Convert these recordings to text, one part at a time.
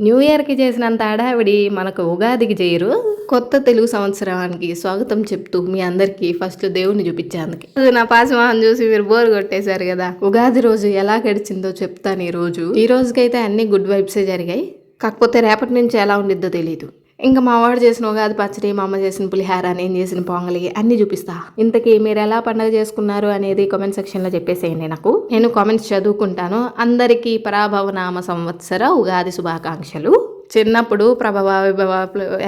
New ఇయర్‌కి చేసినంత హడావిడి మనకు ఉగాదికి చేయరు. కొత్త తెలుగు సంవత్సరానికి స్వాగతం చెప్తూ మీ అందరికీ ఫస్ట్ దేవుడిని చూపించా అందుకే. నా పాసిమోహం చూసి మీరు బోర్ కొట్టేశారు కదా! ఉగాది రోజు ఎలా గడిచిందో చెప్తాను ఈరోజు. ఈ రోజుకైతే అన్ని గుడ్ వైబ్సే జరిగాయి. కాకపోతే రేపటి నుంచి ఎలా ఉండిద్దో తెలీదు. ఇంకా మా వాడు చేసిన ఉగాది పచ్చడి, మా అమ్మ చేసిన పులిహార, నేను చేసిన పొంగలి అన్నీ చూపిస్తా. ఇంతకీ మీరు ఎలా పండగ చేసుకున్నారు అనేది కామెంట్ సెక్షన్‌లో చెప్పేసేయండి నాకు. నేను కామెంట్స్ చదువుకుంటాను. అందరికీ పరాభవనామ సంవత్సర ఉగాది శుభాకాంక్షలు. చిన్నప్పుడు ప్రభవ విభవ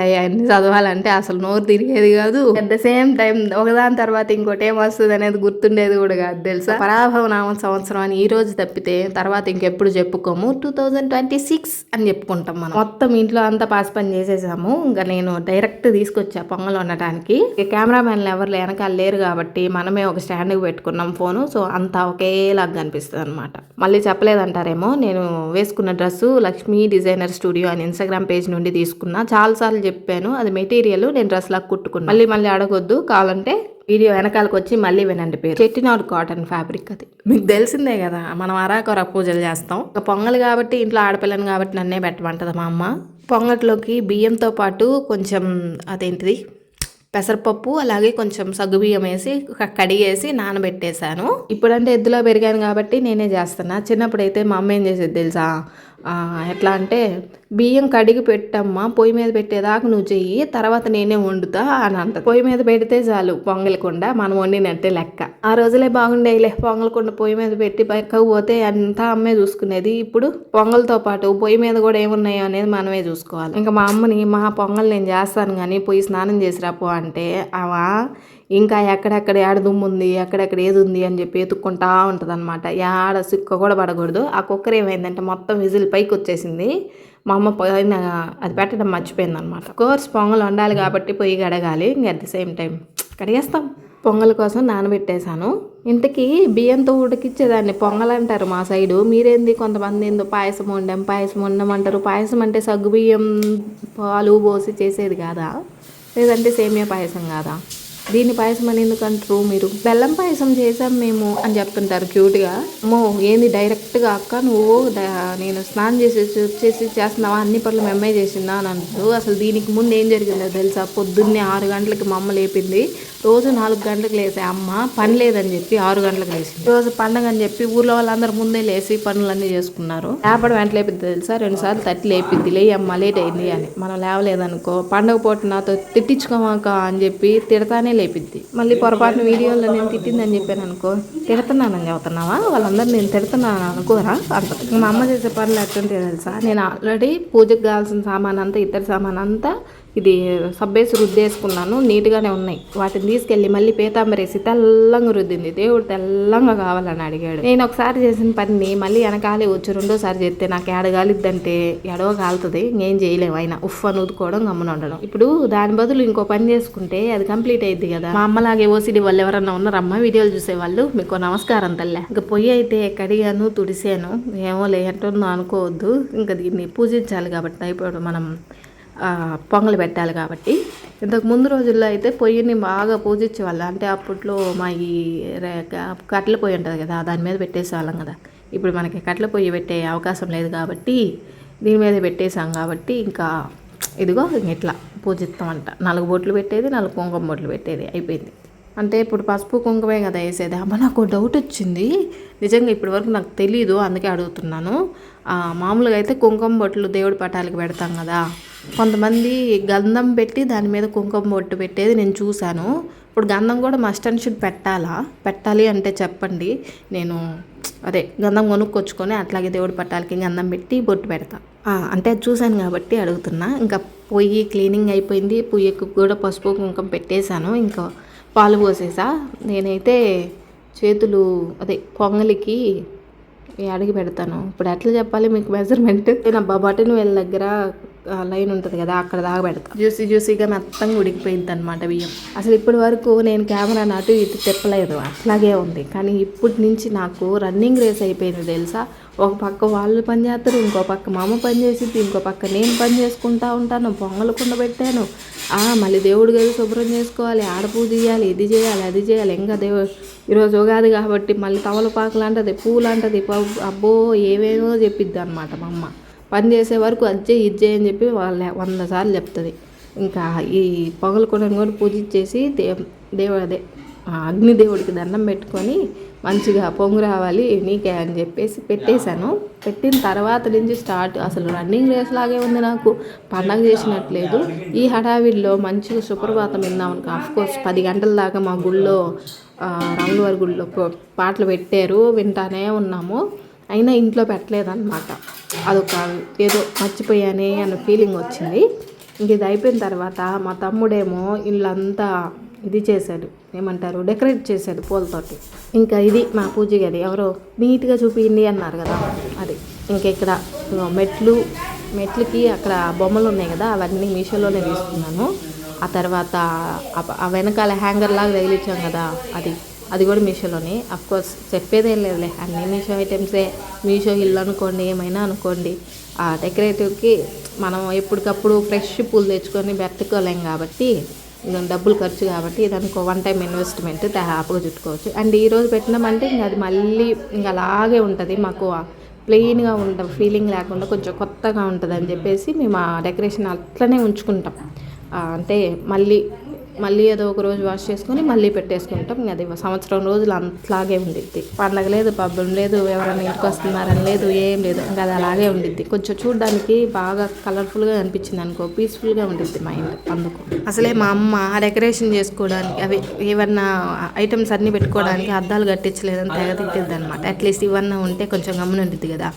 అవన్నీ చదవాలంటే అసలు నోరు తిరిగేది కాదు. అట్ ద సేమ్ టైం ఒకదాని తర్వాత ఇంకోటి ఏం వస్తుంది అనేది గుర్తుండేది కూడా కాదు తెలుసా. పరాభవనామ సంవత్సరం అని ఈ రోజు తప్పితే తర్వాత ఇంకెప్పుడు చెప్పుకోము. 2026 అని చెప్పుకుంటాం మనం. మొత్తం ఇంట్లో అంతా పాస్ పని చేసేసాము. ఇంకా నేను డైరెక్ట్ తీసుకొచ్చా పొంగల్ వండటానికి. కెమెరామెన్లు ఎవరు వెనకాల లేరు కాబట్టి మనమే ఒక స్టాండ్కి పెట్టుకున్నాం ఫోను. సో అంతా ఒకేలాగా కనిపిస్తుంది అనమాట. మళ్ళీ చెప్పలేదంటారేమో, నేను వేసుకున్న డ్రెస్సు లక్ష్మీ డిజైనర్ స్టూడియో అని ఇన్స్టాగ్రామ్ పేజ్ నుండి తీసుకున్నా. చాలాసార్లు చెప్పాను, అది మెటీరియల్ నేను డ్రెస్ లాగా కుట్టుకున్నా. మళ్ళీ అడగొద్దు, కావాలంటే వీడియో వెనకాలకు వచ్చి మళ్ళీ వినండి. పేరు చెట్టినాడు కాటన్ ఫ్యాబ్రిక్. అది మీకు తెలిసిందే కదా, మనం అరాకొర పూజలు చేస్తాం. ఒక పొంగల్ కాబట్టి ఇంట్లో ఆడపిల్లని కాబట్టి నన్నే పెట్టమంటది మా అమ్మ. పొంగట్లోకి బియ్యంతో పాటు కొంచెం అదేంటిది పెసరపప్పు, అలాగే కొంచెం సగ్గుబియ్యం వేసి కడిగేసి నానబెట్టేశాను. ఇప్పుడంటే ఎద్దులో పెరిగాను కాబట్టి నేనే చేస్తున్నా. చిన్నప్పుడైతే మా అమ్మ ఏం చేసేది తెలుసా, ఎట్లా అంటే బియ్యం కడిగి పెట్టమ్మా, పొయ్యి మీద పెట్టేదాకా నువ్వు చెయ్యి, తర్వాత నేనే వండుతా అని అంట. పొయ్యి మీద పెడితే చాలు పొంగలకుండా మనం వండినట్టే లెక్క. ఆ రోజులే బాగుండేలే. పొంగలకుండా పొయ్యి మీద పెట్టి పక్కకపోతే అంతా అమ్మే చూసుకునేది. ఇప్పుడు పొంగల్తో పాటు పొయ్యి మీద కూడా ఏమున్నాయో అనేది మనమే చూసుకోవాలి. ఇంకా మా అమ్మని మా పొంగల్ నేను చేస్తాను కానీ పోయి స్నానం చేసి రాపో అంటే అవా ఇంకా ఎక్కడెక్కడ ఏడ దుమ్ము ఉంది, ఎక్కడెక్కడ ఏది ఉంది అని చెప్పి ఎత్తుక్కుంటా ఉంటుంది అనమాట. ఏడ సిక్క కూడా పడకూడదు. ఆ కుక్కర్ ఏమైందంటే మొత్తం విజిల్ పైకి వచ్చేసింది. మా అమ్మ పైన అది పెట్టడం మర్చిపోయింది అనమాట. కోర్స్ పొంగల్ వండాలి కాబట్టి పొయ్యి కడగాలి. ఇంకా అట్ ది సేమ్ టైం కడిగేస్తాం. పొంగల్ కోసం నానబెట్టేశాను. ఇంతకీ బియ్యంతో ఉడికిచ్చేదాన్ని పొంగల్ అంటారు మా సైడు. మీరేంది కొంతమంది ఏందో పాయసం వండమంటారు. పాయసం అంటే సగ్గు బియ్యం పాలు పోసి చేసేది కాదా, లేదంటే సేమియా పాయసం కాదా? దీన్ని పాయసం అని ఎందుకు అంటారు మీరు? బెల్లం పాయసం చేసాం మేము అని చెప్తుంటారు క్యూట్గా. అమ్మో ఏంది డైరెక్ట్గా అక్క నువ్వు నేను స్నానం వచ్చేసి చేస్తున్నావా, అన్ని పనులు మా అమ్మాయి చేసిందా అని అంటారు. అసలు దీనికి ముందు ఏం జరిగిందో తెలుసా, పొద్దున్నే 6 గంటలకి మా అమ్మ లేపింది. రోజు 4 గంటలకు లేసే అమ్మ పని లేదని చెప్పి 6 గంటలకు లేచింది. రోజు పండగ అని చెప్పి ఊర్లో వాళ్ళందరూ ముందే లేచి పనులన్నీ చేసుకున్నారు. లేపడం వెంట లేపిద్ది తెలుసా, 2 సార్లు తట్టి లేపిద్ది, లేయమ్మ లేట్ అయింది అని. మనం లేవలేదనుకో పండగ పూట నాతో తిట్టించుకోమాక అని చెప్పి తిడతానే లేపిద్ది. మళ్ళీ పొరపాటున వీడియోలో నేను తిట్టిందని చెప్పాను అనుకో, తిడుతున్నానని చెబుతున్నావా, వాళ్ళందరూ నేను తిడుతున్నాను అనుకోరా అంట. మా అమ్మ చేసే పనులు ఎట్టుంటే తెలుసా, నేను ఆల్రెడీ పూజకు కావాల్సిన సామాన్ అంతా, ఇతర సామాన్ అంతా ఇది సబ్బేసి రుద్దేసుకున్నాను. నీట్గానే ఉన్నాయి. వాటిని తీసుకెళ్ళి మళ్ళీ పీతాంబరేసి తెల్లంగా రుద్దింది. దేవుడు తెల్లంగా కావాలని అడిగాడు. నేను ఒకసారి చేసిన పని మళ్ళీ వెనకాలే వచ్చి రెండోసారి చేస్తే నాకు ఏడగాలిద్దంటే ఎడవ కాలుతుంది. ఇంకేం చేయలేము. అయినా ఉఫ్ అని ఊదుకోవడం, గమ్మున ఉండడం. ఇప్పుడు దాని బదులు ఇంకో పని చేసుకుంటే అది కంప్లీట్ అయ్యిద్ది కదా. మా అమ్మలాగే ఓసిడి వాళ్ళు ఎవరన్నా ఉన్నారమ్మ వీడియోలు చూసేవాళ్ళు, మీకు నమస్కారం తల్లే. ఇంకా పొయ్యి అయితే కడిగాను, తుడిసాను. ఏమో లేంటుందో అనుకోవద్దు. ఇంకా దీన్ని పూజించాలి కాబట్టి అయిపోయాడు, మనం పొంగలు పెట్టాలి కాబట్టి. ఇంతకు ముందు రోజుల్లో అయితే పొయ్యిని బాగా పూజించేవాళ్ళు. అంటే అప్పట్లో మా ఈ కట్టెల పొయ్యి ఉంటుంది కదా, దాని మీద పెట్టేసేవాళ్ళం కదా. ఇప్పుడు మనకి కట్టెల పొయ్యి పెట్టే అవకాశం లేదు కాబట్టి దీని మీద పెట్టేసాం కాబట్టి ఇంకా ఇదిగో ఇట్లా పూజిస్తామంట. 4 బొట్లు పెట్టేది, 4 కుంకుమ బొట్లు పెట్టేది అయిపోయింది. అంటే ఇప్పుడు పసుపు కుంకుమే కదా వేసేది. అమ్మ నాకు డౌట్ వచ్చింది నిజంగా, ఇప్పటి వరకు నాకు తెలీదు, అందుకే అడుగుతున్నాను. మామూలుగా అయితే కుంకుమ బొట్లు దేవుడి పటాలకి పెడతాం కదా, కొంతమంది గంధం పెట్టి దాని మీద కుంకుమ బొట్టు పెట్టేది నేను చూశాను. ఇప్పుడు గంధం కూడా మస్ట్ అండ్ షుడ్ పెట్టాలి అంటే చెప్పండి, నేను అదే గంధం కొనుక్కొచ్చుకొని అట్లాగే దేవుడి పట్టాలకి గంధం పెట్టి బొట్టు పెడతా. అంటే చూశాను కాబట్టి అడుగుతున్నా. ఇంకా పొయ్యి క్లీనింగ్ అయిపోయింది. పొయ్యికి కూడా పసుపు కుంకుమ పెట్టేశాను. ఇంకా పాలు పోసేసా. నేనైతే చేతులు అదే పొంగలికి అడిగి పెడతాను. ఇప్పుడు ఎట్లా చెప్పాలి మీకు మెజర్మెంట్, నేను బటన్ వేళ్ళ దగ్గర లైన్ ఉంటుంది కదా, అక్కడ దాకా పెడతా. జ్యూసీగా మెత్తంగా ఉడికిపోయింది అనమాట బియ్యం. అసలు ఇప్పటి వరకు నేను కెమెరా అటు ఇటు తిప్పలేదు, అట్లాగే ఉంది. కానీ ఇప్పటి నుంచి నాకు రన్నింగ్ రేస్ అయిపోయింది తెలుసా. ఒక పక్క వాళ్ళు పని చేస్తారు, ఇంకో పక్క మా అమ్మ పని చేసిద్ది, ఇంకో పక్క నేను పని చేసుకుంటా ఉంటాను. పొంగల్ కుండ పెట్టాను, మళ్ళీ దేవుడి గది శుభ్రం చేసుకోవాలి, ఆడ పూజ చేయాలి, ఇది చేయాలి, అది చేయాలి. ఇంకా ఈరోజు ఉగాది కాబట్టి మళ్ళీ తమలపాకులు అంటది, పూలు అంటది, అబ్బో ఏవేమో చెప్పిద్ది అనమాట మా అమ్మ. పని చేసే వరకు అజ్జే ఇజ్జే అని చెప్పి వాళ్ళ 100 సార్లు చెప్తుంది. ఇంకా ఈ పొగలు కూడా పూజించేసి అదే అగ్నిదేవుడికి దండం పెట్టుకొని మంచిగా పొంగు రావాలి నీకే అని చెప్పేసి పెట్టేశాను. పెట్టిన తర్వాత నుంచి స్టార్ట్ అసలు రన్నింగ్ రేస్ లాగే ఉంది. నాకు పండగ చేసినట్లేదు. ఈ హడావిడిలో మంచిగా సుప్రభాతం విందామని ఆఫ్కోర్స్ 10 గంటల దాకా మా గుళ్ళో రాములవారి గుళ్ళో పాటలు పెట్టారు, వింటానే ఉన్నాము. అయినా ఇంట్లో పెట్టలేదన్నమాట. అదొక ఏదో మర్చిపోయానే అన్న ఫీలింగ్ వచ్చింది. ఇంక ఇది అయిపోయిన తర్వాత మా తమ్ముడేమో ఇల్లంతా ఇది చేశాడు, ఏమంటారు, డెకరేట్ చేశాడు పూలతోటి. ఇంకా ఇది మా పూజ గది. ఎవరో నీట్గా చూపించండి అన్నారు కదా, అది. ఇంకా ఇక్కడ మెట్లకి అక్కడ బొమ్మలు ఉన్నాయి కదా, అవన్నీ మీషోలోనే తీసుకున్నాను. ఆ తర్వాత ఆ వెనకాల హ్యాంగర్ లాగా తగిలించాం కదా, అది కూడా మీషోలోనే. అఫ్కోర్స్ చెప్పేదేం లేదులే, అన్నీ మీషో ఐటమ్సే. మీషో ఇల్లు అనుకోండి, ఏమైనా అనుకోండి, ఆ డెకరేటివ్కి మనం ఎప్పటికప్పుడు ఫ్రెష్ పూలు తెచ్చుకొని పెట్టుకోలేం కాబట్టి డబ్బులు ఖర్చు కాబట్టి ఇదనుకో 1 టైం ఇన్వెస్ట్మెంట్ హ్యాపీగా చుట్టుకోవచ్చు. అండ్ ఈరోజు పెట్టినామంటే ఇంకా అది మళ్ళీ ఇంకా అలాగే ఉంటుంది. మాకు ప్లెయిన్గా ఉంటుంది, ఫీలింగ్ లేకుండా కొంచెం కొత్తగా ఉంటుంది అని చెప్పేసి మేము ఆ డెకరేషన్ అట్లనే ఉంచుకుంటాం. అంటే మళ్ళీ ఏదో ఒక రోజు వాష్ చేసుకొని మళ్ళీ పెట్టేసుకుంటాం. అది సంవత్సరం రోజులు అట్లాగే ఉండిద్ది. పండగ లేదు, పబ్బం లేదు, ఎవరైనా ఇంటికి వస్తున్నారని లేదు, ఏం లేదు. ఇంకా అది అలాగే ఉండిద్ది. కొంచెం చూడడానికి బాగా కలర్ఫుల్గా అనిపించింది అనుకో, పీస్ఫుల్గా ఉండిద్ది మైండ్. అందుకు అసలే మా అమ్మ డెకరేషన్ చేసుకోవడానికి అవి ఏమన్నా ఐటమ్స్ అన్నీ పెట్టుకోవడానికి అద్దాలు కట్టించలేదని తెగ తిట్టిద్ది అనమాట. అట్లీస్ట్ ఇవన్నీ ఉంటే కొంచెం గమ్మున ఉండిద్ది కదా.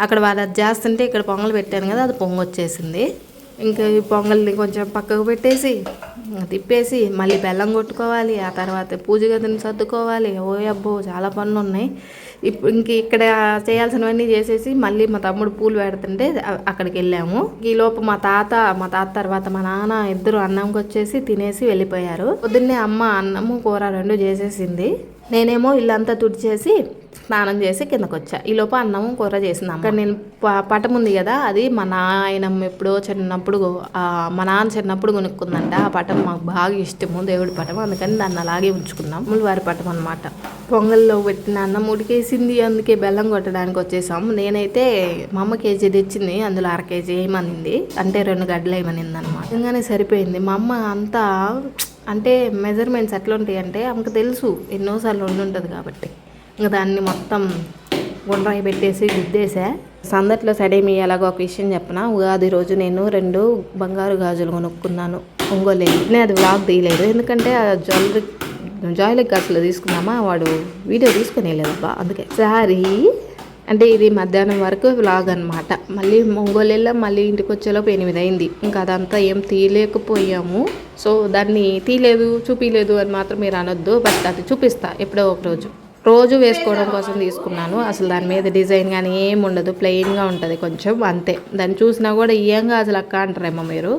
అక్కడ వాళ్ళు అది చేస్తుంటే ఇక్కడ పొంగల్ పెట్టాను కదా, అది పొంగొచ్చేసింది. ఇంకా ఈ పొంగల్ని కొంచెం పక్కకు పెట్టేసి తిప్పేసి మళ్ళీ బెల్లం కొట్టుకోవాలి. ఆ తర్వాత పూజ గదిని సర్దుకోవాలి. అబ్బో చాలా పనులు ఉన్నాయి. ఇక్కడ చేయాల్సినవన్నీ చేసేసి మళ్ళీ మా తమ్ముడు పూలు పెడుతుంటే అక్కడికి వెళ్ళాము. ఈ లోపు మా తాత తర్వాత మా నాన్న ఇద్దరు అన్నంకి వచ్చేసి తినేసి వెళ్ళిపోయారు. పొద్దున్నే అమ్మ అన్నము కూర 2 చేసేసింది. నేనేమో ఇల్లంతా తుడిచేసి స్నానం చేసి కిందకు వచ్చా. ఈ లోపు అన్నము కూర చేసింది. అక్కడ నేను పటం ఉంది కదా, అది మా నాయనమ్మ ఎప్పుడో చిన్నప్పుడు మా నాన్న చిన్నప్పుడు కొనుక్కుందంట. ఆ పటం మాకు బాగా ఇష్టము, దేవుడి పటం. అందుకని దాన్ని అలాగే ఉంచుకున్నాం. వారి పటం అనమాట. పొంగల్లో పెట్టిన అన్నం ఉడికేసింది, అందుకే బెల్లం కొట్టడానికి వచ్చేసాం. నేనైతే మా అమ్మ కేజీ తెచ్చింది, అందులో 1/2 కేజీ వేయమనింది, అంటే 2 గడ్డలు వేయమనింది అనమాట. నిజంగానే సరిపోయింది. మా అమ్మ అంతా అంటే మెజర్మెంట్స్ ఎట్లా ఉంటాయి అంటే ఆమెకు తెలుసు, ఎన్నోసార్లు ఉండుంటుంది కాబట్టి. ఇంకా దాన్ని మొత్తం గుండ్రాయి పెట్టేసి గుద్దేసా. సందట్లో సడేమి అలాగ ఒక విషయం చెప్పనా, ఉగాది రోజు నేను 2 బంగారు గాజులు కొనుక్కున్నాను ఒంగోలేదు. నేను అది వ్లాగ్ తీయలేదు, ఎందుకంటే ఆ జ్యువెలరీ గాజులు తీసుకున్నామా, వాడు వీడియో తీసుకుని వెళ్ళేదబ్బా, అందుకే. సారీ అంటే ఇది మధ్యాహ్నం వరకు వ్లాగ్ అనమాట. మళ్ళీ ఒంగోలు వెళ్ళాం, మళ్ళీ ఇంటికి వచ్చేలోపు 8 అయింది. ఇంకా అదంతా ఏం తీయలేకపోయాము. సో దాన్ని తీయలేదు, చూపించలేదు అని మాత్రం మీరు అనొద్దు. బట్ అది చూపిస్తా ఎప్పుడో ఒక రోజు వేసుకోవడం కోసం తీసుకున్నాను. అసలు దాని మీద డిజైన్ కానీ ఏం ఉండదు, ప్లెయిన్గా ఉంటుంది కొంచెం, అంతే. దాన్ని చూసినా కూడా ఏంగా అసలు అక్క అంటారేమో మీరు.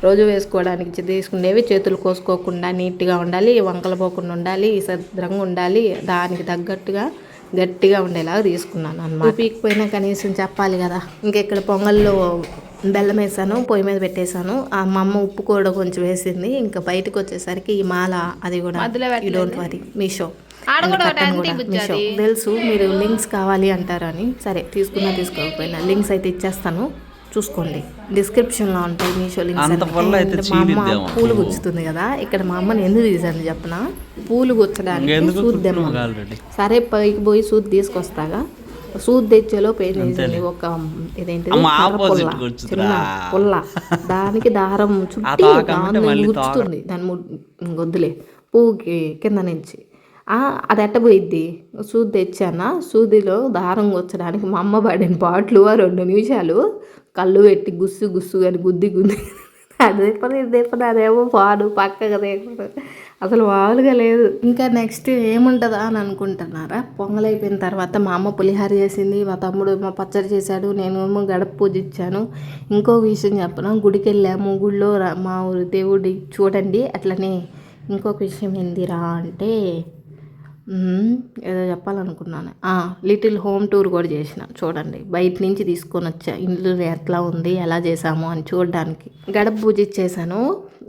రోజు వేసుకోవడానికి తీసుకునేవి, చేతులు కోసుకోకుండా నీట్గా ఉండాలి, వంకలు పోకుండా ఉండాలి, సద్రంగా ఉండాలి, దానికి తగ్గట్టుగా గట్టిగా ఉండేలాగా తీసుకున్నాను అన్నమాట. పీకిపోయినా కనీసం చెప్పాలి కదా. ఇంకెక్కడ పొంగల్లో బెల్లం వేసాను, పొయ్యి మీద పెట్టేశాను. మా అమ్మ ఉప్పు కూడా కొంచెం వేసింది. ఇంకా బయటకు వచ్చేసరికి ఈ మాల, అది కూడా డోంట్ వరీ మీషో తెలుసు, మీరు లింక్స్ కావాలి అంటారని. సరే తీసుకోకపోయినా లింక్స్ అయితే ఇచ్చేస్తాను, చూసుకోండి, డిస్క్రిప్షన్లో ఉంటాయి మీషో లింక్స్. మా అమ్మ పూలు గుచ్చుతుంది కదా, ఇక్కడ మా అమ్మని ఎందుకు తీసాను చెప్పనా, పూలు గుచ్చడానికి సూద్దాం. సరే పైకి పోయి సూద్ తీసుకొస్తాగా, సూద్ తెచ్చేలోపు ఏం చేసింది, ఒక ఇదేంటి చిన్న పుల్ల, దానికి దారం చుట్టి దాన్ని గుచ్చుతుంది. దాన్ని వద్దులే, పువ్వుకి కింద నుంచి అది ఎట్టబోయిద్ది. సూది తెచ్చానా, సూదిలో దారం గుచ్చడానికి మా అమ్మ పడిన పాటలు 2 నిమిషాలు కళ్ళు పెట్టి గుస్సు కానీ గుద్ది అదేమో పాడు పక్కగా దేకుండా అసలు మామూలుగా లేదు. ఇంకా నెక్స్ట్ ఏముంటుందా అని అనుకుంటున్నారా, పొంగల్ అయిపోయిన తర్వాత మా అమ్మ పులిహార చేసింది, మా తమ్ముడు మా పచ్చడి చేశాడు, నేను గడప పూజ ఇచ్చాను. ఇంకో విషయం చెప్పనా, గుడికి వెళ్ళాము, గుడిలో మా ఊరి దేవుడి చూడండి. అట్లనే ఇంకొక విషయం ఏందిరా అంటే, ఏదో చెప్పాలనుకున్నాను, లిటిల్ హోమ్ టూర్ కూడా చేసిన చూడండి. బయట నుంచి తీసుకొని వచ్చా, ఇల్లు ఎట్లా ఉంది, ఎలా చేసాము అని చూడడానికి. గడప పూజ ఇచ్చేసాను.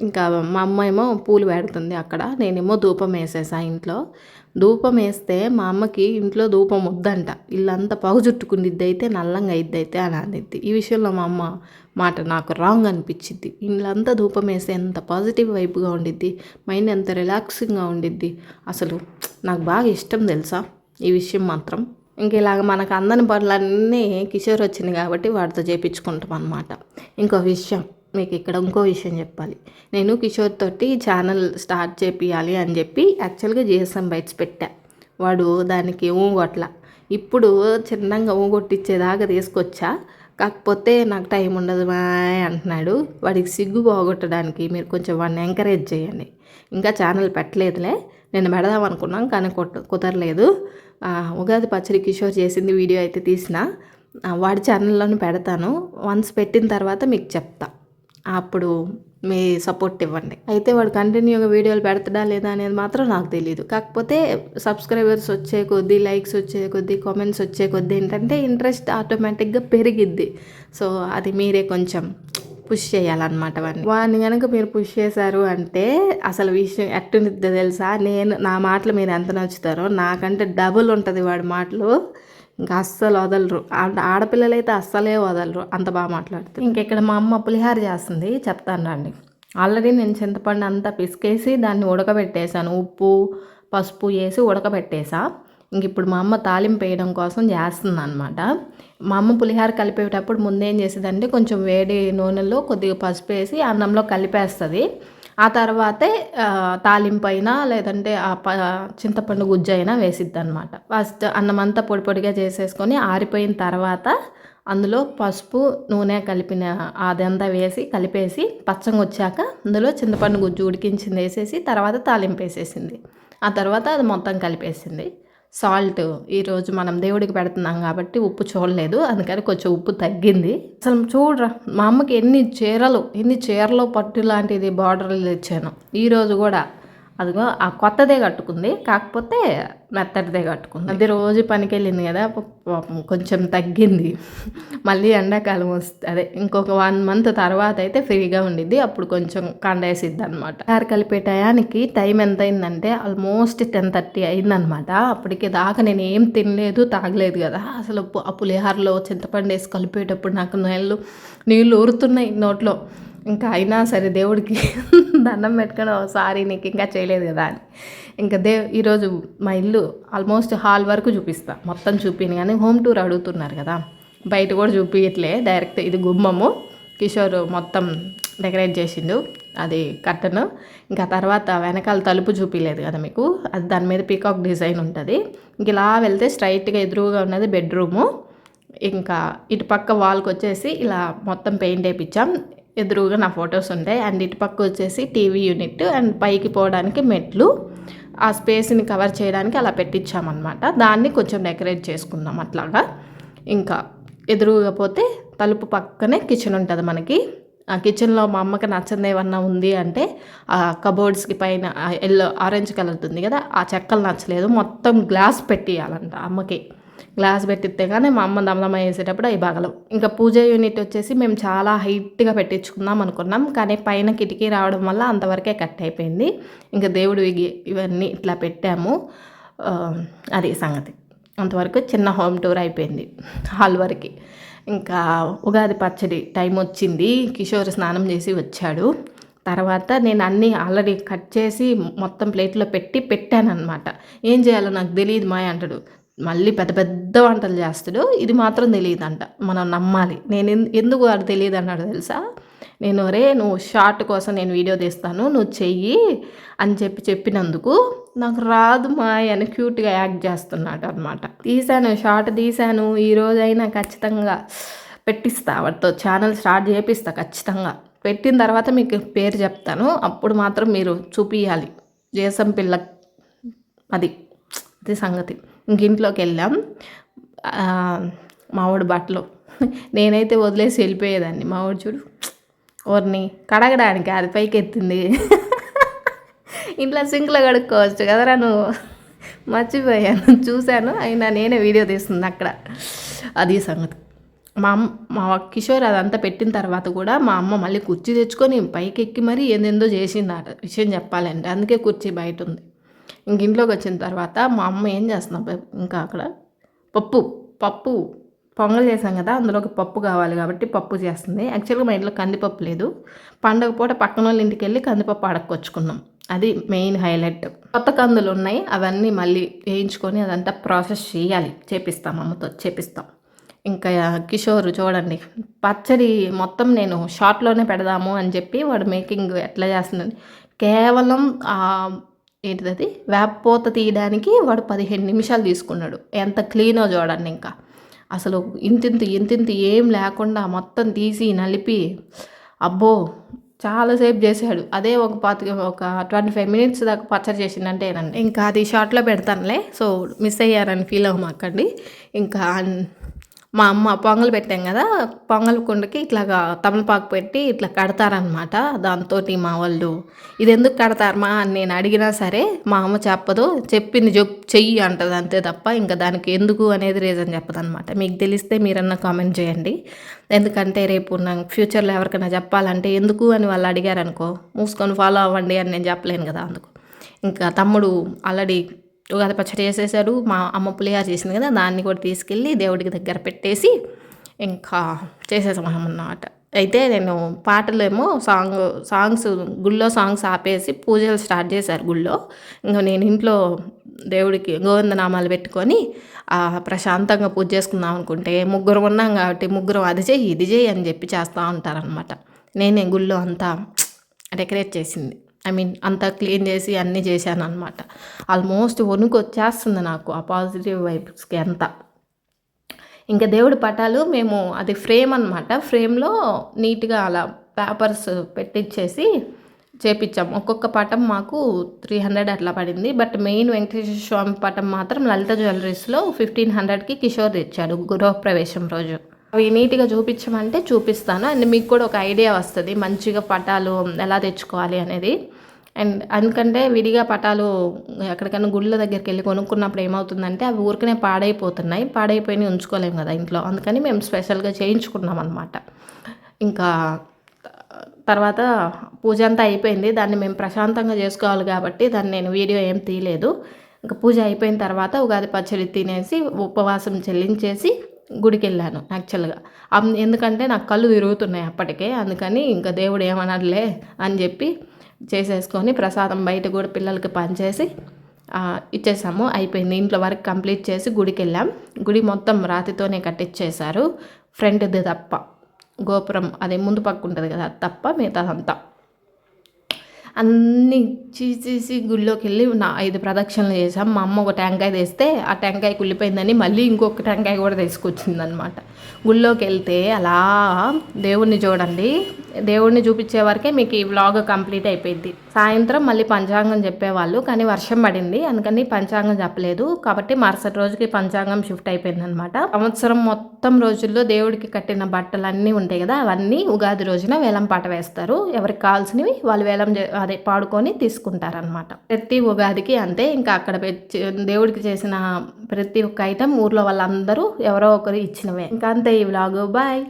ఇంకా మా అమ్మ ఏమో పూలు పెడుతుంది అక్కడ, నేనేమో ధూపం వేసేసా ఇంట్లో. ధూపం వేస్తే మా అమ్మకి ఇంట్లో ధూపం వద్దంట, ఇల్లంతా పొగ చుట్టుకుండిద్ది అయితే నల్లంగా అయిద్ది అయితే అని అనిద్ది. ఈ విషయంలో మా అమ్మ మాట నాకు రాంగ్ అనిపించిద్ది. ఇల్లంతా ధూపం వేస్తే ఎంత పాజిటివ్ వైపుగా ఉండిద్ది, మైండ్ ఎంత రిలాక్సింగ్గా ఉండిద్ది. అసలు నాకు బాగా ఇష్టం తెలుసా ఈ విషయం మాత్రం. ఇంక ఇలాగ మనకు అందని పనులన్నీ కిషోర్ వచ్చింది కాబట్టి వాడితో చేయించుకుంటాం అనమాట. ఇంకో విషయం మీకు ఇక్కడ ఇంకో విషయం చెప్పాలి. నేను కిషోర్ తోటి ఛానల్ స్టార్ట్ చేపియాలి అని చెప్పి యాక్చువల్గా జిఎస్ఎం బైట్స్ పెట్టా. వాడు దానికి ఊగొట్ల. ఇప్పుడు చిన్నంగా ఊగొట్టించేదాకా తీసుకొచ్చా, కాకపోతే నాకు టైం ఉండదు మా అంటున్నాడు. వాడికి సిగ్గు పోగొట్టడానికి మీరు కొంచెం వాడిని ఎంకరేజ్ చేయండి. ఇంకా ఛానల్ పెట్టలేదులే, నేను పెడదాం అనుకున్నాం కానీ కుదరలేదు. ఉగాది పచ్చడి కిషోర్ చేసింది వీడియో అయితే తీసిన వాడి ఛానల్లోనే పెడతాను. వన్స్ పెట్టిన తర్వాత మీకు చెప్తా, అప్పుడు మీ సపోర్ట్ ఇవ్వండి. అయితే వాడు కంటిన్యూగా వీడియోలు పెడతాడా లేదా అనేది మాత్రం నాకు తెలియదు. కాకపోతే సబ్స్క్రైబర్స్ వచ్చే కొద్దీ, లైక్స్ వచ్చే కొద్దీ, కామెంట్స్ వచ్చే కొద్దీ ఏంటంటే ఇంట్రెస్ట్ ఆటోమేటిక్గా పెరిగిద్ది. సో అది మీరే కొంచెం పుష్ చేయాలన్నమాట. వాడిని కనుక మీరు పుష్ చేశారు అంటే అసలు విషయం ఎట్టునిద్దో తెలుసా. నా మాటలు మీరు ఎంత నచ్చుతారో నాకంటే డబుల్ ఉంటుంది వాడి మాటలు. ఇంకా అస్సలు వదలరు, ఆడపిల్లలు అయితే అస్సలే వదలరు, అంత బాగా మాట్లాడుతారు. ఇంకెక్కడ మా అమ్మ పులిహార చేస్తుంది, చెప్తాను రండి. ఆల్రెడీ నేను చింతపండు అంతా పిసికేసి దాన్ని ఉడకబెట్టేశాను, ఉప్పు పసుపు వేసి ఉడకబెట్టేసా. ఇంక ఇప్పుడు మా అమ్మ తాలింపు వేయడం కోసం చేస్తుంది అనమాట. మా అమ్మ పులిహార కలిపేటప్పుడు ముందేం చేసేదంటే కొంచెం వేడి నూనెలో కొద్దిగా పసుపు వేసి అన్నంలో కలిపేస్తుంది. ఆ తర్వాతే తాలింపు అయినా లేదంటే చింతపండు గుజ్జు అయినా వేసిద్ది అనమాట. ఫస్ట్ అన్నం అంతా పొడి పొడిగా చేసేసుకొని ఆరిపోయిన తర్వాత అందులో పసుపు నూనె కలిపిన అదంతా వేసి కలిపేసి పచ్చగా వచ్చాక అందులో చింతపండు గుజ్జు ఉడికించింది వేసేసి తర్వాత తాలింపు వేసేసింది. ఆ తర్వాత అది మొత్తం కలిపేసింది. సాల్ట్ ఈరోజు మనం దేవుడికి పెడుతున్నాం కాబట్టి ఉప్పు చూడలేదు, అందుకని కొంచెం ఉప్పు తగ్గింది. అసలు చూడరా మా అమ్మకి ఎన్ని చీరలో పట్టు లాంటిది బార్డర్లు ఇచ్చాను. ఈరోజు కూడా అదిగో ఆ కొత్తదే కట్టుకుంది, కాకపోతే మెత్తటిదే కట్టుకుంది. అది రోజు పనికి వెళ్ళింది కదా, కొంచెం తగ్గింది. మళ్ళీ ఎండాకాలం అదే ఇంకొక 1 month తర్వాత అయితే ఫ్రీగా ఉండిద్ది, అప్పుడు కొంచెం కండేసిద్ది అనమాట. పులిహార కలిపే టయానికి టైం ఎంత అయిందంటే ఆల్మోస్ట్ 10:30 అయిందనమాట. అప్పటికి దాకా నేను ఏం తినలేదు తాగలేదు కదా. అసలు ఆ పులిహారలో చింతపండు వేసి కలిపేటప్పుడు నాకు నీళ్ళు ఊరుతున్నాయి నోట్లో. ఇంకా అయినా సరే దేవుడికి దండం పెట్టుకొని ఒకసారి నీకు ఇంకా చేయలేదు కదా అని ఇంకా ఈరోజు మా ఇల్లు ఆల్మోస్ట్ హాల్ వరకు చూపిస్తా, మొత్తం చూపిను. కానీ హోమ్ టూర్ అడుగుతున్నారు కదా, బయట కూడా చూపించట్లే, డైరెక్ట్ ఇది గుమ్మము. కిషోర్ మొత్తం డెకరేట్ చేసిండు, అది కర్టన్. ఇంకా తర్వాత వెనకాల తలుపు చూపించలేదు కదా మీకు, అది దాని మీద పీకాక్ డిజైన్ ఉంటుంది. ఇంక ఇలా వెళ్తే స్ట్రైట్గా ఎదురుగా ఉన్నది బెడ్రూము. ఇంకా ఇటు పక్క వాల్కి వచ్చేసి ఇలా మొత్తం పెయింట్ వేయించాం. ఎదురుగా నా ఫొటోస్ ఉంటాయి. అండ్ ఇటు పక్క వచ్చేసి టీవీ యూనిట్ అండ్ పైకి పోవడానికి మెట్లు, ఆ స్పేస్ని కవర్ చేయడానికి అలా పెట్టించామన్నమాట. దాన్ని కొంచెం డెకరేట్ చేసుకుందాం అట్లాగా. ఇంకా ఎదురుగా పోతే తలుపు పక్కనే కిచెన్ ఉంటుంది మనకి. ఆ కిచెన్లో మా అమ్మకి నచ్చంది ఏమన్నా ఉంది అంటే ఆ కబోర్డ్స్కి పైన ఆరెంజ్ కలర్ ఉంది కదా, ఆ చెక్కలు నచ్చలేదు, మొత్తం గ్లాస్ పెట్టియాలంట అమ్మకి. గ్లాస్ పెట్టిస్తే కానీ మా అమ్మ దమదమ వేసేటప్పుడు అవి బాగలవు. ఇంకా పూజ యూనిట్ వచ్చేసి మేము చాలా హైట్గా పెట్టించుకుందాం అనుకున్నాం, కానీ పైన కిటికీ రావడం వల్ల అంతవరకే కట్ అయిపోయింది. ఇంకా దేవుడు ఇవన్నీ ఇట్లా పెట్టాము, అది సంగతి. అంతవరకు చిన్న హోమ్ టూర్ అయిపోయింది హాల్ వరకు. ఇంకా ఉగాది పచ్చడి టైం వచ్చింది, కిషోర్ స్నానం చేసి వచ్చాడు. తర్వాత నేను అన్నీ ఆల్రెడీ కట్ చేసి మొత్తం ప్లేట్లో పెట్టాను అనమాట. ఏం చేయాలో నాకు తెలియదు మాయ అంటాడు, మళ్ళీ పెద్ద పెద్ద వంటలు చేస్తాడు, ఇది మాత్రం తెలియదంట. మనం నమ్మాలి. నేను ఎందుకు వాడు తెలియదు అన్నాడు తెలుసా. నువ్వు షార్ట్ కోసం నేను వీడియో తీస్తాను, నువ్వు చెయ్యి అని చెప్పినందుకు నాకు రాదు మాయ అని క్యూట్గా యాక్ట్ చేస్తున్నాడు అనమాట. షార్ట్ తీశాను. ఈరోజైనా ఖచ్చితంగా పెట్టిస్తా, వాటితో ఛానల్ స్టార్ట్ చేపిస్తా ఖచ్చితంగా. పెట్టిన తర్వాత మీకు పేరు చెప్తాను, అప్పుడు మాత్రం మీరు చూపియాలి జేసం పిల్ల. అది సంగతి. ఇంట్లోకి వెళ్ళాం. మావాడు బట్టలు నేనైతే వదిలేసి వెళ్ళిపోయేదాన్ని. మావాడు చూడు ఎవరిని కడగడానికి అది పైకి ఎత్తింది. ఇంట్లో సింక్లో కడుక్కోవచ్చు కదరా నువ్వు, మర్చిపోయాను, చూశాను అయినా నేనే వీడియో తీస్తుంది అక్కడ. అది సంగతి. మా అమ్మ మా కిషోర్ అదంతా పెట్టిన తర్వాత కూడా మా అమ్మ మళ్ళీ కుర్చీ తెచ్చుకొని పైకి ఎక్కి మరీ ఏందేందో చేసిందట విషయం చెప్పాలంటే. అందుకే కుర్చీ బయట ఉంది. ఇంక ఇంట్లోకి వచ్చిన తర్వాత మా అమ్మ ఏం చేస్తున్నా ఇంకా అక్కడ పప్పు పొంగల్ చేసాం కదా, అందులోకి పప్పు కావాలి కాబట్టి పప్పు చేస్తుంది. యాక్చువల్గా మా ఇంట్లో కందిపప్పు లేదు. పండగ పూట పక్కన వాళ్ళ ఇంటికి వెళ్ళి కందిపప్పు అడక్కొచ్చుకున్నాం. అది మెయిన్ హైలైట్. కొత్త కందులు ఉన్నాయి, అవన్నీ మళ్ళీ వేయించుకొని అదంతా ప్రాసెస్ చేయాలి. చేపిస్తాం, అమ్మతో చేపిస్తాం. ఇంకా కిషోర్ చూడండి, పచ్చడి మొత్తం నేను షార్ట్లోనే పెడదాము అని చెప్పి వాడు మేకింగ్ ఎట్లా చేస్తున్నాడు. కేవలం ఏంటిది వేపపోత తీయడానికి వాడు 15 నిమిషాలు తీసుకున్నాడు. ఎంత క్లీనో చూడండి. ఇంకా అసలు ఇంతింత ఏం లేకుండా మొత్తం తీసి నలిపి అబ్బో చాలాసేపు చేశాడు. అదే ఒక 25 మినిట్స్ దాకా పచ్చడి చేసిందంటేనండి. ఇంకా అది షార్ట్లో పెడతానులే, సో మిస్ అయ్యారని ఫీల్ అవ్వమాకండి. ఇంకా మా అమ్మ పొంగల్ పెట్టాం కదా, పొంగల్ కుండకి ఇట్లాగా తమలపాకు పెట్టి ఇట్లా కడతారనమాట. దాంతో మా వాళ్ళు ఇది ఎందుకు కడతారమ్మా అని నేను అడిగినా సరే మా అమ్మ చెప్పదు, చెప్పింది చెయ్యి అంటది అంతే తప్ప ఇంకా దానికి ఎందుకు అనేది రీజన్ చెప్పదనమాట. మీకు తెలిస్తే మీరన్నా కామెంట్ చేయండి. ఎందుకంటే రేపు నాకు ఫ్యూచర్లో ఎవరికైనా చెప్పాలంటే ఎందుకు అని వాళ్ళు అడిగారనుకో, మూసుకొని ఫాలో అవ్వండి అని నేను చెప్పలేను కదా. అందుకు ఇంకా తమ్ముడు ఆల్రెడీ ఉగాది పచ్చడి చేసేసాడు. మా అమ్మ పులిహార చేసింది కదా, దాన్ని కూడా తీసుకెళ్ళి దేవుడికి దగ్గర పెట్టేసి ఇంకా చేసేసామన్నమాట. అయితే నేను పాటలేమో సాంగ్స్ గుళ్ళో సాంగ్స్ ఆపేసి పూజలు స్టార్ట్ చేశారు గుళ్ళో. ఇంకా నేను ఇంట్లో దేవుడికి గోవిందనామాలు పెట్టుకొని ప్రశాంతంగా పూజ చేసుకుందాం అనుకుంటే ముగ్గురు ఉన్నాం కాబట్టి ముగ్గురు అది చెయ్యి ఇది చెయ్యి అని చెప్పి చేస్తూ ఉంటారనమాట. నేనే గుళ్ళో అంతా డెకరేట్ చేసింది, అంతా క్లీన్ చేసి అన్నీ చేశాను అనమాట. ఆల్మోస్ట్ వణుకు వచ్చేస్తుంది నాకు ఆ పాజిటివ్ వైబ్స్కి అంతా. ఇంకా దేవుడి పటాలు మేము అది ఫ్రేమ్ అనమాట, ఫ్రేమ్లో నీట్గా అలా పేపర్స్ పెట్టించేసి చేపించాము. ఒక్కొక్క పటం మాకు 300 అట్లా పడింది. బట్ మెయిన్ వెంకటేశ్వర స్వామి పటం మాత్రం లలిత జ్యువెలరీస్లో 1500కి కిషోర్ తెచ్చాడు గృహప్రవేశం రోజు. అవి నీట్గా చూపించమంటే చూపిస్తాను, అండ్ మీకు కూడా ఒక ఐడియా వస్తుంది మంచిగా పటాలు ఎలా తెచ్చుకోవాలి అనేది. అండ్ అందుకంటే విడిగా పటాలు ఎక్కడికైనా గుళ్ళ దగ్గరికి వెళ్ళి కొనుక్కున్నప్పుడు ఏమవుతుందంటే అవి ఊరికనే పాడైపోయి ఉంచుకోలేము కదా ఇంట్లో. అందుకని మేము స్పెషల్గా చేయించుకున్నాం అనమాట. ఇంకా తర్వాత పూజ అంతా అయిపోయింది, దాన్ని మేము ప్రశాంతంగా చేసుకోవాలి కాబట్టి దాన్ని నేను వీడియో ఏం తీయలేదు. ఇంకా పూజ అయిపోయిన తర్వాత ఉగాది పచ్చడి తినేసి ఉపవాసం చెల్లించేసి గుడికి వెళ్ళాను యాక్చువల్గా. ఎందుకంటే నాకు కళ్ళు తిరుగుతున్నాయి అప్పటికే, అందుకని ఇంకా దేవుడు ఏమనట్లే అని చెప్పి చేసేసుకొని ప్రసాదం బయట కూడా పిల్లలకి పనిచేసి ఇచ్చేసాము. అయిపోయింది. ఇంట్లో వర్క్ కంప్లీట్ చేసి గుడికి వెళ్ళాం. గుడి మొత్తం రాతితోనే కట్టించేశారు, ఫ్రంట్ది తప్ప. గోపురం అదే ముందు పక్క ఉంటుంది కదా అది తప్ప మిగతాదంతా అన్నీ చేసి గుళ్ళోకి వెళ్ళి 5 ప్రదక్షిణలు చేసాం. మా అమ్మ ఒక టెంకాయ తెస్తే ఆ టెంకాయ కుళ్ళిపోయిందని మళ్ళీ ఇంకొక టెంకాయ కూడా తీసుకొచ్చిందనమాట. గుళ్ళోకి వెళ్తే అలా దేవుణ్ణి చూడండి, దేవుణ్ణి చూపించే వరకే మీకు ఈ వ్లాగ్ కంప్లీట్ అయిపోయింది. సాయంత్రం మళ్ళీ పంచాంగం చెప్పేవాళ్ళు, కానీ వర్షం పడింది అందుకని పంచాంగం చెప్పలేదు. కాబట్టి మరుసటి రోజుకి పంచాంగం షిఫ్ట్ అయిపోయిందనమాట. సంవత్సరం మొత్తం రోజుల్లో దేవుడికి కట్టిన బట్టలు అన్నీ ఉంటాయి కదా, అవన్నీ ఉగాది రోజున వేలం పాట వేస్తారు. ఎవరికి కావాల్సినవి వాళ్ళు వేలం పాడుకొని తీసుకుంటారనమాట. ప్రతి ఉగాదికి అంతే. ఇంకా అక్కడ దేవుడికి చేసిన ప్రతి ఒక్క ఐటెం ఊర్లో వాళ్ళందరూ ఎవరో ఒకరు ఇచ్చినవే. ఇంకా అంతే ఈ వ్లాగ్. బాయ్.